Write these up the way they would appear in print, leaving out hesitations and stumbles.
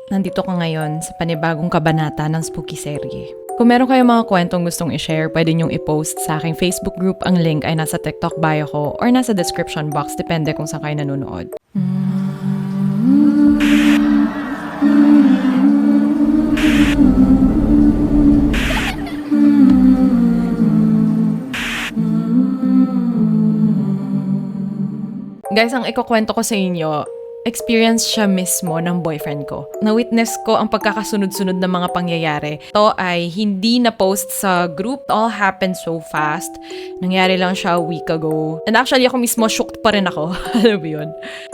Nandito ko ngayon sa panibagong kabanata ng Spooky Serye. Kung meron kayong mga kwentong gustong i-share, pwede nyong i-post sa aking Facebook group. Ang link ay nasa TikTok bio ko or nasa description box, depende kung saan kayo nanonood. Guys, ang ikukwento ko sa inyo, experience siya mismo ng boyfriend ko. Na-witness ko ang pagkakasunod-sunod ng mga pangyayari. Ito ay hindi na-post sa group. It all happened so fast. Nangyari lang siya a week ago. And actually, ako mismo shocked pa rin ako. Alam mo yun?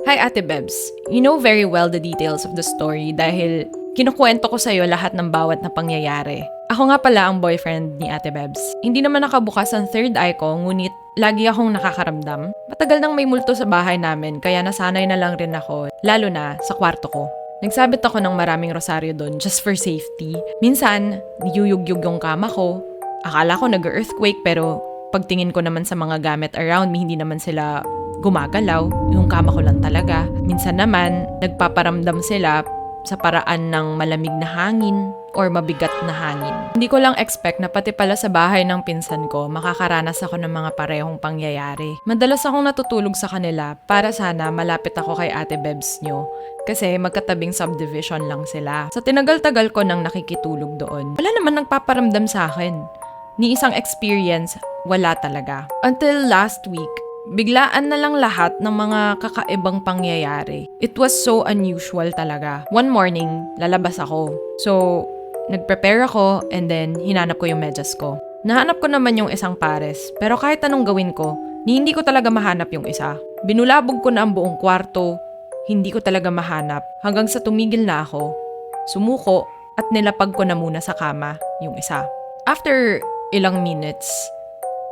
Hi, Ate Bebs. You know very well the details of the story dahil kinukwento ko sa'yo lahat ng bawat na pangyayari. Ako nga pala ang boyfriend ni Ate Bebs. Hindi naman nakabukas ang third eye ko, ngunit lagi akong nakakaramdam. Matagal nang may multo sa bahay namin, kaya nasanay na lang rin ako, lalo na sa kwarto ko. Nagsabit ako ng maraming rosaryo doon just for safety. Minsan, niyuyugyug yung kama ko. Akala ko nag-earthquake pero pagtingin ko naman sa mga gamit around me, hindi naman sila gumagalaw. Yung kama ko lang talaga. Minsan naman, nagpaparamdam sila sa paraan ng malamig na hangin or mabigat na hangin. Hindi ko lang expect na pati pala sa bahay ng pinsan ko, makakaranas ako ng mga parehong pangyayari. Madalas akong natutulog sa kanila para sana malapit ako kay Ate Bebs nyo. Kasi magkatabing subdivision lang sila. Sa tinagal-tagal ko nang nakikitulog doon, wala naman nagpaparamdam sa akin. Ni isang experience, wala talaga. Until last week, biglaan na lang lahat ng mga kakaibang pangyayari. It was so unusual talaga. One morning, lalabas ako. So, nag-prepare ako and then hinanap ko yung medyas ko. Nahanap ko naman yung isang pares, pero kahit anong gawin ko, hindi ko talaga mahanap yung isa. Binulabog ko na ang buong kwarto, hindi ko talaga mahanap hanggang sa tumigil na ako. Sumuko at nilapag ko na muna sa kama yung isa. After ilang minutes,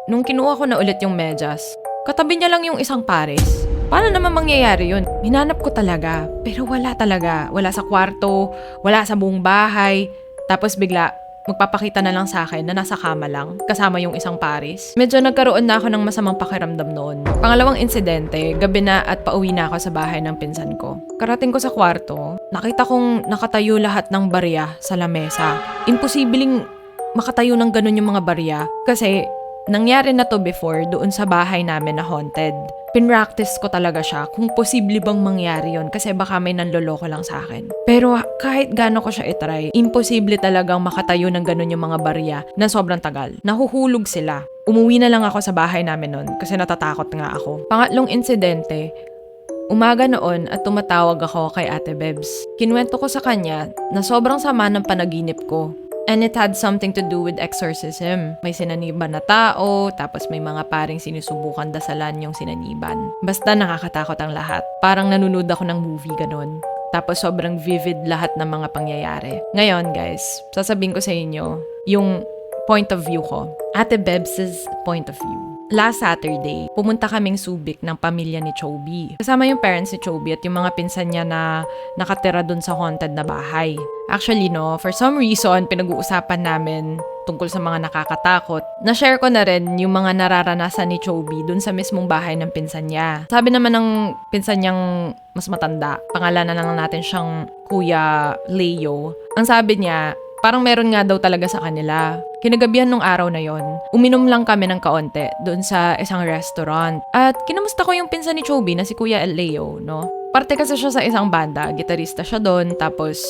nung kinuha ko na ulit yung medyas, katabi niya lang yung isang pares. Paano naman mangyayari yun? Hinanap ko talaga, pero wala talaga. Wala sa kwarto, wala sa buong bahay. Tapos bigla, magpapakita na lang sa akin na nasa kama lang, kasama yung isang pares. Medyo nagkaroon na ako ng masamang pakiramdam noon. Pangalawang insidente, gabi na at pauwi na ako sa bahay ng pinsan ko. Karating ko sa kwarto, nakita kong nakatayo lahat ng barya sa lamesa. Imposibleng makatayo ng ganun yung mga barya kasi nangyari na to before doon sa bahay namin na haunted. Pinractice ko talaga siya kung posible bang mangyari yon kasi baka may nanloloko lang sa akin. Pero kahit gaano ko siya itry, imposible talagang makatayo ng ganun yung mga barya na sobrang tagal. Nahuhulog sila. Umuwi na lang ako sa bahay namin noon kasi natatakot nga ako. Pangatlong insidente, umaga noon at tumatawag ako kay Ate Bebs. Kinuwento ko sa kanya na sobrang sama ng panaginip ko. And it had something to do with exorcism. May sinaniban na tao, tapos may mga paring sinusubukan dasalan yung sinaniban. Basta nakakatakot ang lahat. Parang nanonood ako ng movie ganon. Tapos sobrang vivid lahat ng mga pangyayari. Ngayon guys, sasabihin ko sa inyo yung point of view ko. Ate Bebs' point of view. Last Saturday, pumunta kaming Subic ng pamilya ni Chobi. Kasama yung parents ni Chobi at yung mga pinsan niya na nakatira dun sa haunted na bahay. Actually, no, for some reason, pinag-uusapan namin tungkol sa mga nakakatakot. Na-share ko na rin yung mga nararanasan ni Chobi dun sa mismong bahay ng pinsan niya. Sabi naman ng pinsan niyang mas matanda, pangalanan na lang natin siyang Kuya Leo. Ang sabi niya, parang meron nga daw talaga sa kanila. Kinagabihan nung araw na yon, uminom lang kami ng kaonte doon sa isang restaurant. At kinamusta ko yung pinsan ni Chobi na si Kuya Leo, no? Parte kasi siya sa isang banda, gitarista siya doon, tapos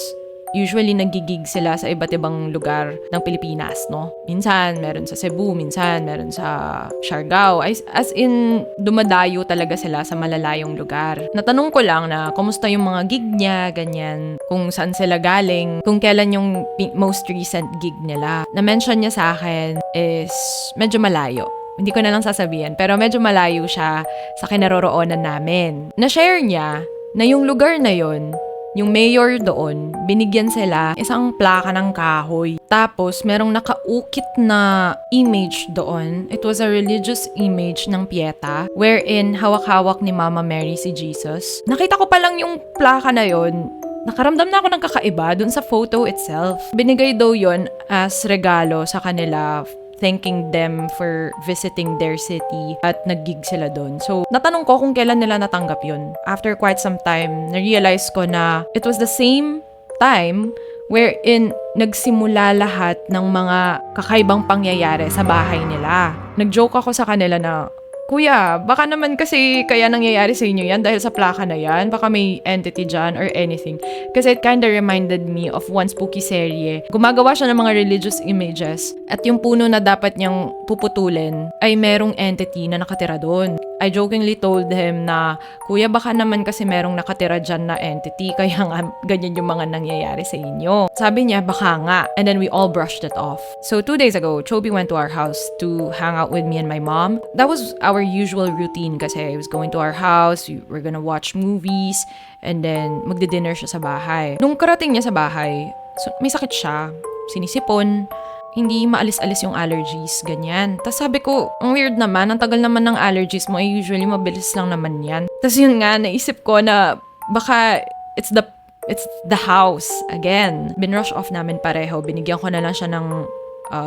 usually nagigig sila sa iba't ibang lugar ng Pilipinas, no? Minsan, meron sa Cebu, minsan, meron sa Siargao. As in, dumadayo talaga sila sa malalayong lugar. Natanong ko lang na, kumusta yung mga gig niya, ganyan, kung saan sila galing, kung kailan yung most recent gig nila. Na-mention niya sa akin is medyo malayo. Hindi ko na lang sasabihin, pero medyo malayo siya sa kinaroroonan namin. Na-share niya na yung lugar na yon, yung mayor doon, binigyan sila isang plaka ng kahoy. Tapos, merong nakaukit na image doon. It was a religious image ng Pieta, wherein hawak-hawak ni Mama Mary si Jesus. Nakita ko pa lang yung plaka na yon, nakaramdam na ako ng kakaiba dun sa photo itself. Binigay daw yon as regalo sa kanila, thanking them for visiting their city at nag-gig sila doon. So, natanong ko kung kailan nila natanggap yun. After quite some time, na-realize ko na it was the same time wherein nagsimula lahat ng mga kakaibang pangyayari sa bahay nila. Nag-joke ako sa kanila na, Kuya, baka naman kasi kaya nangyayari sa inyo yan dahil sa plaka na yan. Baka may entity dyan or anything. Kasi it kinda reminded me of one spooky serye. Gumagawa siya ng mga religious images at yung puno na dapat niyang puputulin ay merong entity na nakatira doon. I jokingly told him na, Kuya, baka naman kasi merong nakatira dyan na entity kaya nga ganyan yung mga nangyayari sa inyo. Sabi niya, baka nga. And then we all brushed it off. So 2 days ago, Chobi went to our house to hang out with me and my mom. That was our usual routine kasi he was going to our house, we were gonna watch movies, and then magdi-dinner siya sa bahay. Nung karating niya sa bahay, may sakit siya, sinisipon, hindi maalis-alis yung allergies, ganyan. Tapos sabi ko, ang weird naman, ang tagal naman ng allergies mo, usually mabilis lang naman yan. Tapos yun nga, naisip ko na baka it's the house again. Binrush off namin pareho, binigyan ko na lang siya ng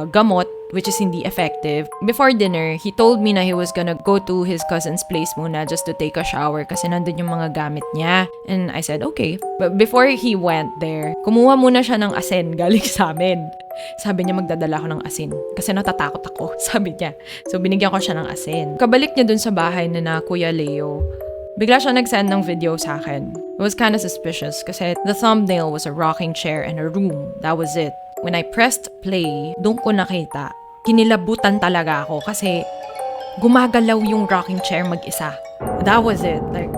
gamot, which is hindi effective. Before dinner, he told me na he was gonna go to his cousin's place muna just to take a shower kasi nandun yung mga gamit niya. And I said, okay. But before he went there, kumuha muna siya ng asin galing sa amin. Sabi niya magdadala ko ng asin kasi natatakot ako, sabi niya. So binigyan ko siya ng asin. Kabalik niya dun sa bahay na Kuya Leo, bigla siya nag-send ng video sa akin. It was kind of suspicious kasi the thumbnail was a rocking chair and a room. That was it. When I pressed play, doon ko nakita, kinilabutan talaga ako kasi gumagalaw yung rocking chair mag-isa. That was it. Like,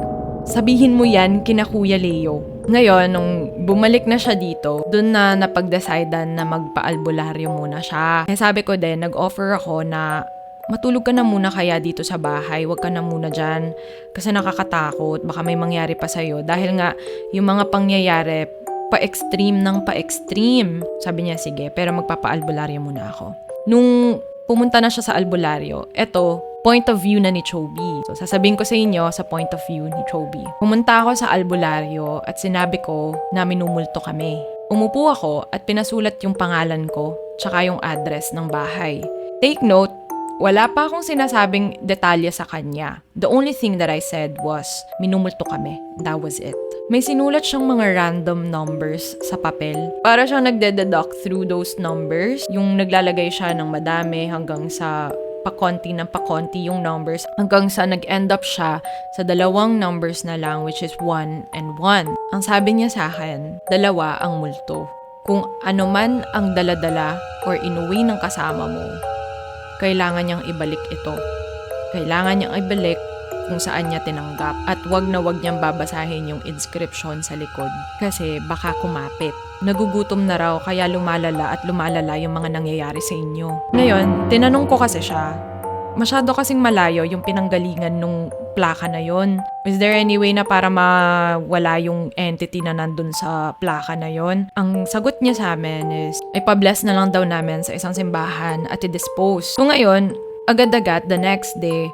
sabihin mo yan kina Kuya Leo. Ngayon, nung bumalik na siya dito, doon na napag-decidean na magpa-albularyo muna siya. Kaya sabi ko din, nag-offer ako na matulog ka na muna kaya dito sa bahay, wag ka na muna dyan kasi nakakatakot, baka may mangyari pa sa'yo. Dahil nga, yung mga pangyayari, pa-extreme ng pa-extreme. Sabi niya, sige, pero magpapa-albularyo muna ako. Nung pumunta na siya sa albularyo, eto, point of view na ni Chobi. So, sasabihin ko sa inyo sa point of view ni Chobi. Pumunta ako sa albularyo at sinabi ko na minumulto kami. Umupo ako at pinasulat yung pangalan ko tsaka yung address ng bahay. Take note, wala pa akong sinasabing detalye sa kanya. The only thing that I said was, minumulto kami. That was it. May sinulat siyang mga random numbers sa papel. Para siyang nagde-deduct through those numbers. Yung naglalagay siya ng madami hanggang sa pakonti ng pakonti yung numbers. Hanggang sa nag-end up siya sa dalawang numbers na lang, which is 1 and 1. Ang sabi niya sa akin, 2 ang multo. Kung ano man ang daladala or inuwi ng kasama mo, kailangan niyang ibalik ito. Kailangan niyang ibalik kung saan niya tinanggap. At wag na wag niyang babasahin yung inscription sa likod kasi baka kumapit. Nagugutom na raw kaya lumalala at lumalala yung mga nangyayari sa inyo. Ngayon, tinanong ko kasi siya, masyado kasing malayo yung pinanggalingan nung plaka na yon. Is there any way na para mawala yung entity na nandun sa plaka na yon? Ang sagot niya sa amin is, ay pabless na lang daw namin sa isang simbahan at i-dispose. So ngayon, agad-agad the next day,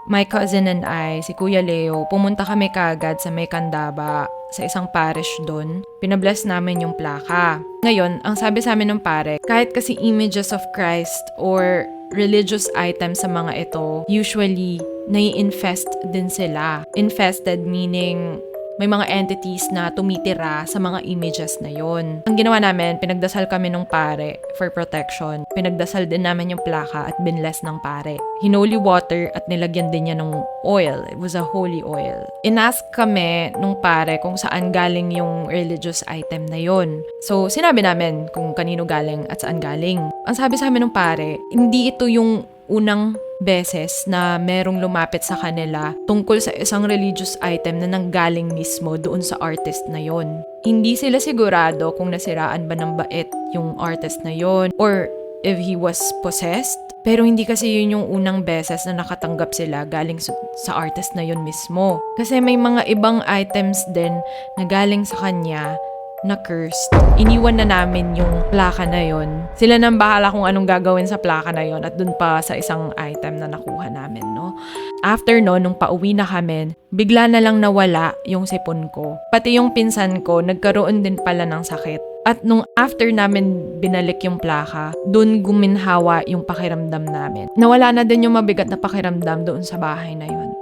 my cousin and I, si Kuya Leo, pumunta kami kaagad sa may Candaba, sa isang parish doon. Pinabless namin yung plaka. Ngayon, ang sabi sa amin ng pare, kahit kasi images of Christ or religious items sa mga ito, usually, nai-infest din sila. Infested meaning may mga entities na tumitira sa mga images na yon. Ang ginawa namin, pinagdasal kami ng pare for protection. Pinagdasal din namin yung plaka at binless ng pare. Hinoli water at nilagyan din niya ng oil. It was a holy oil. Inask kami nung pare kung saan galing yung religious item na yon. So, sinabi namin kung kanino galing at saan galing. Ang sabi sa amin ng pare, hindi ito yung unang beses na merong lumapit sa kanila tungkol sa isang religious item na nanggaling mismo doon sa artist na yon. Hindi sila sigurado kung nasiraan ba ng bait yung artist na yon or if he was possessed. Pero hindi kasi yun yung unang beses na nakatanggap sila galing sa artist na yon mismo. Kasi may mga ibang items din na galing sa kanya na cursed. Iniwan na namin yung plaka na yon. Sila nang bahala kung anong gagawin sa plaka na yon at dun pa sa isang item na nakuha namin, no? After no, nung pauwi na kami, bigla na lang nawala yung sipon ko. Pati yung pinsan ko, nagkaroon din pala ng sakit. At nung after namin binalik yung plaka, dun guminhawa yung pakiramdam namin. Nawala na din yung mabigat na pakiramdam doon sa bahay na yun.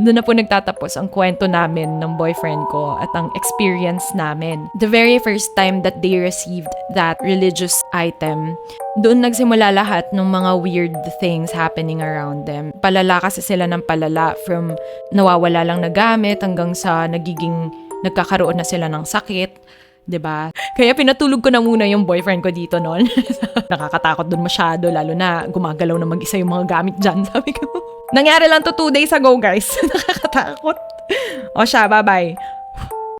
doon na po nagtatapos ang kwento namin ng boyfriend ko at ang experience namin. The very first time that they received that religious item, doon nagsimula lahat ng mga weird things happening around them. Palala kasi sila ng palala, from nawawala lang na gamit hanggang sa nagkakaroon na sila ng sakit. 'Di ba? Kaya pinatulog ko na muna yung boyfriend ko dito noon. Nakakatakot doon masyado, lalo na gumagalaw na mag-isa yung mga gamit dyan, sabi ko. Nangyari lang to 2 days ago, guys. Nakakatakot. O siya, bye-bye.